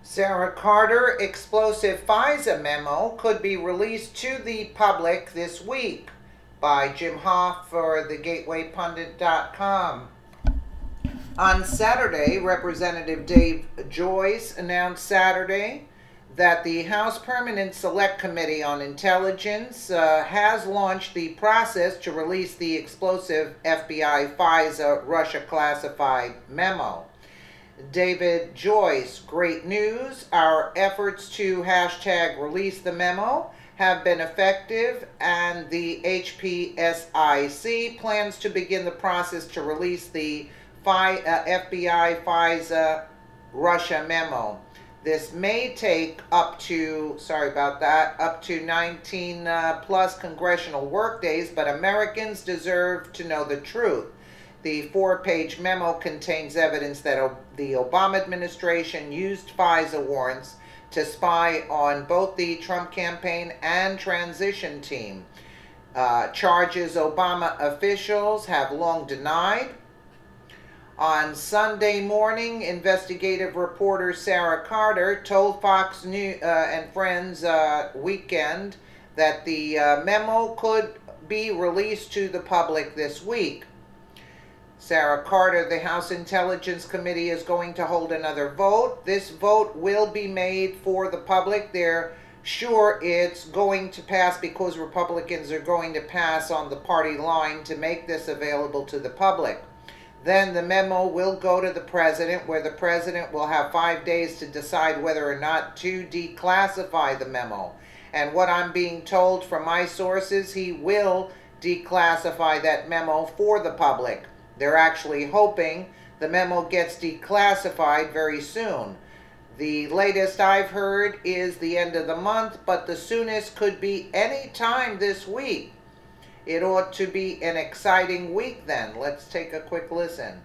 Sarah Carter explosive Fisa memo could be released to the public this week by Jim Hoff for thegatewaypundit.com. On Saturday, Representative Dave Joyce announced Saturday that the House Permanent Select Committee on Intelligence has launched the process to release the explosive FBI FISA Russia classified memo. David Joyce, great news. Our efforts to #release the memo have been effective, and the HPSIC plans to begin the process to release the FBI FISA Russia memo. This may take up to 19 plus congressional workdays, but Americans deserve to know the truth. The 4-page memo contains evidence that the Obama administration used FISA warrants to spy on both the Trump campaign and transition team. Charges Obama officials have long denied. On Sunday morning, investigative reporter Sara Carter told Fox News and Friends Weekend that the memo could be released to the public this week. Sara Carter, the House Intelligence Committee is going to hold another vote. This vote will be made for the public. They're sure it's going to pass because Republicans are going to pass on the party line to make this available to the public. Then the memo will go to the president, where the president will have 5 days to decide whether or not to declassify the memo. And what I'm being told from my sources, he will declassify that memo for the public. They're actually hoping the memo gets declassified very soon. The latest I've heard is the end of the month, but the soonest could be any time this week. It ought to be an exciting week then. Let's take a quick listen.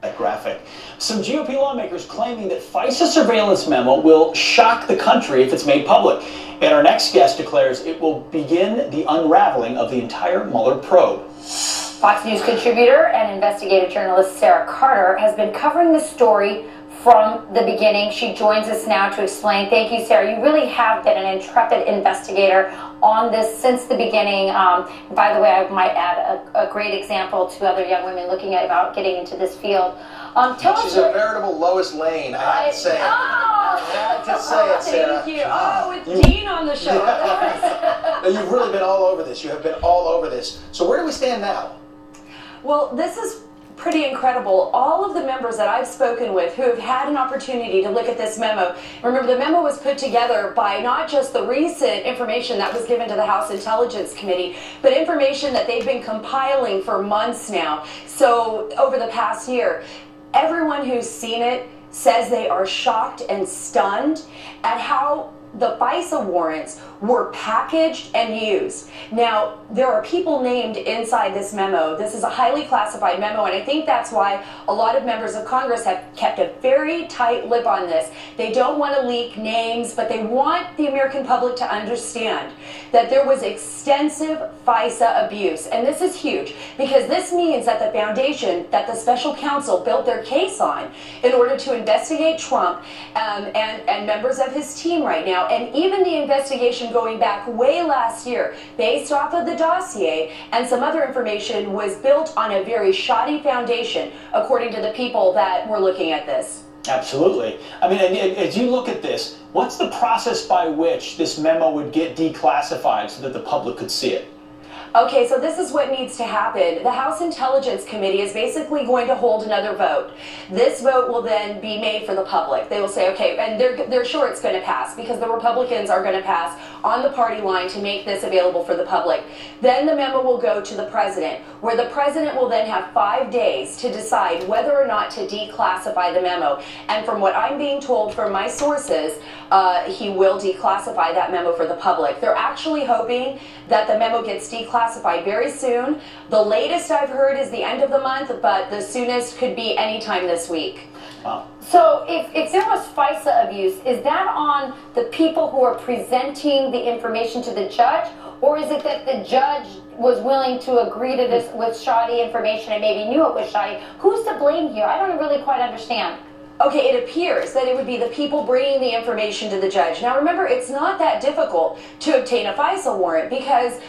That graphic. Some GOP lawmakers claiming that FISA surveillance memo will shock the country if it's made public. And our next guest declares it will begin the unraveling of the entire Mueller probe. Fox News contributor and investigative journalist Sara Carter has been covering the story from the beginning. She joins us now to explain. Thank you, Sara. You really have been an intrepid investigator on this since the beginning. By the way, I might add a great example to other young women looking at about getting into this field. She's a veritable Lois Lane, I have to say it. I had to say it, Sara. Thank you. Oh, with Dean on the show. Yeah. Now, you've really been all over this. You have been all over this. So where do we stand now? Well, this is pretty incredible. All of the members that I've spoken with who have had an opportunity to look at this memo, remember the memo was put together by not just the recent information that was given to the House Intelligence Committee, but information that they've been compiling for months now. So over the past year, everyone who's seen it says they are shocked and stunned at how the FISA warrants were packaged and used. Now, there are people named inside this memo. This is a highly classified memo, and I think that's why a lot of members of Congress have kept a very tight lip on this. They don't want to leak names, but they want the American public to understand that there was extensive FISA abuse. And this is huge, because this means that the foundation that the special counsel built their case on in order to investigate Trump and members of his team right now, and even the investigation going back way last year based off of the dossier and some other information, was built on a very shoddy foundation, according to the people that were looking at this. Absolutely. I mean, as you look at this, what's the process by which this memo would get declassified so that the public could see it? Okay, so this is what needs to happen. The House Intelligence Committee is basically going to hold another vote. This vote will then be made for the public. They will say, okay, and they're sure it's going to pass because the Republicans are going to pass on the party line to make this available for the public. Then the memo will go to the president, where the president will then have 5 days to decide whether or not to declassify the memo. And from what I'm being told from my sources, he will declassify that memo for the public. They're actually hoping that the memo gets declassified very soon. The latest I've heard is the end of the month, but the soonest could be anytime this week. Wow. So if there was FISA abuse, is that on the people who are presenting the information to the judge, or is it that the judge was willing to agree to this with shoddy information and maybe knew it was shoddy? Who's to blame here? I don't really quite understand. Okay, it appears that it would be the people bringing the information to the judge. Now remember, it's not that difficult to obtain a FISA warrant because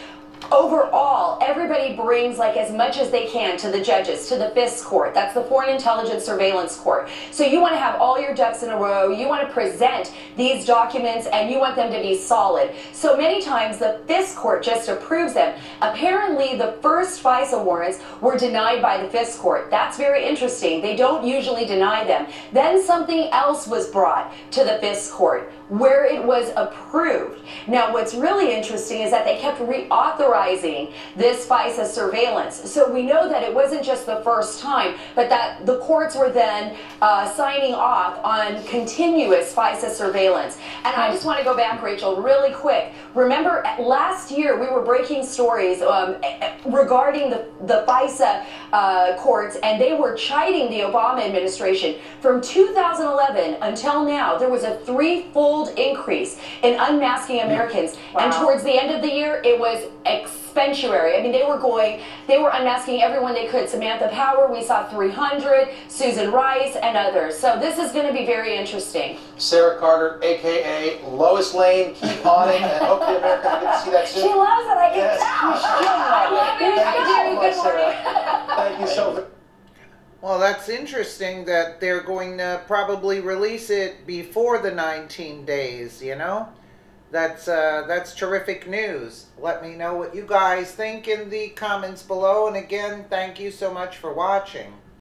overall, everybody brings like as much as they can to the judges, to the FIS court. That's the Foreign Intelligence Surveillance Court. So you want to have all your ducks in a row. You want to present these documents and you want them to be solid. So many times the FIS court just approves them. Apparently the first FISA warrants were denied by the FIS court. That's very interesting. They don't usually deny them. Then something else was brought to the FIS court where it was approved. Now what's really interesting is that they kept reauthorizing this FISA surveillance. So we know that it wasn't just the first time, but that the courts were then signing off on continuous FISA surveillance. And I just want to go back, Rachel, really quick. Remember last year we were breaking stories regarding the FISA courts, and they were chiding the Obama administration. From 2011 until now, there was a threefold increase in unmasking Americans. Wow. And towards the end of the year, it was expensuary. I mean, they were unmasking everyone they could. Samantha Power, we saw 300, Susan Rice, and others. So this is going to be very interesting. Sara Carter, a.k.a. Lois Lane, keep awning, and hopefully America will get to see that soon. She loves it, I can yes, tell. I love it. Sarah. Thank you so much. Well, that's interesting that they're going to probably release it before the 19 days, you know? That's terrific news. Let me know what you guys think in the comments below. And again, thank you so much for watching.